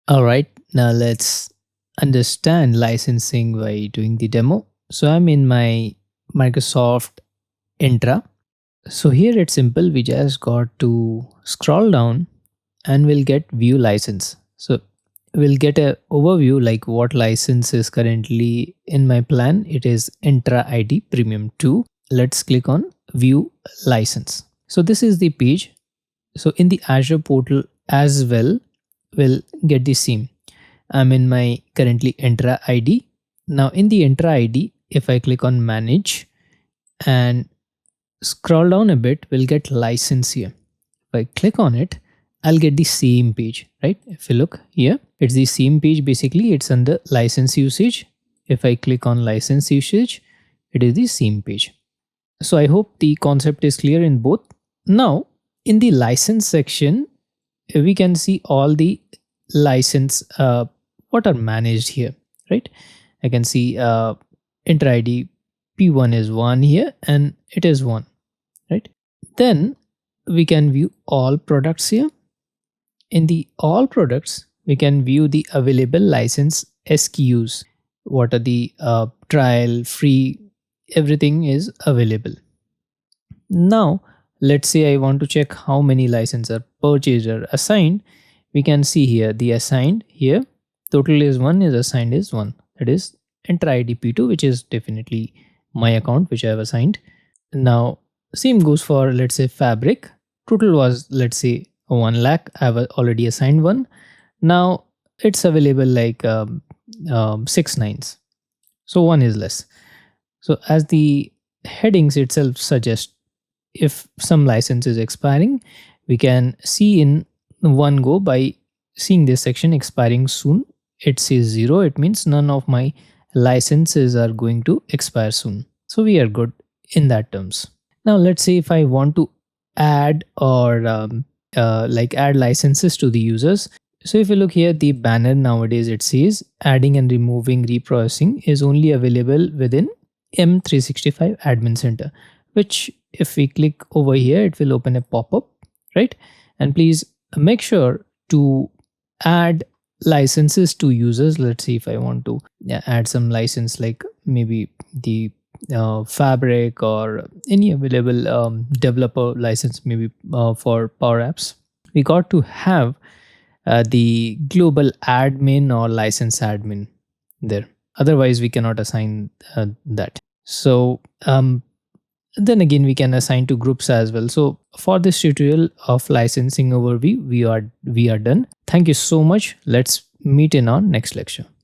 All right, now let's understand licensing by doing the demo. So I'm in my Microsoft Entra. So here it's simple. We just got to scroll down and we'll get view license. So we'll get a overview like what license is currently in my plan. It is Entra ID Premium 2. Let's click on view license. So this is the page. So in the Azure portal as well, we'll get the same. I'm in my currently Entra ID. Now in the Entra ID, if I click on manage and scroll down a bit, we'll get license here. If I click on it, I'll get the same page, right? If you look here, it's the same page. Basically, it's under license usage. If I click on license usage, it is the same page. So I hope the concept is clear in both. Now, in the license section, we can see all the license what are managed here, right? I can see Enter ID P1 is 1 here and it is 1, right? Then we can view all products here. In the all products, we can view the available license SKUs. What are the trial, free, everything is available. Now, let's say I want to check how many licenses are purchased or assigned. We can see here the assigned here. Total is 1, is assigned is 1. That is Enter ID P2, which is definitely my account, which I have assigned. Now, same goes for, let's say, fabric. Total was, let's say, 1 lakh. I have already assigned one. Now, it's available like 6 nines. So, 1 is less. So, as the headings itself suggest, if some license is expiring, we can see in one go by seeing this section expiring soon. It says 0. It means none of my licenses are going to expire soon. So we are good in that terms. Now let's say if I want to add or add licenses to the users. So if you look here, the banner nowadays it says adding and removing reprocessing is only available within M365 Admin Center, which if we click over here, it will open a pop-up, right? And please make sure to add licenses to users. Let's see if I want to add some license like maybe the fabric or any available developer license, maybe for Power Apps. We got to have the global admin or license admin there. Otherwise, we cannot assign that. So then again, we can assign to groups as well. So for this tutorial of licensing overview, we are done. Thank you so much. Let's meet in our next lecture.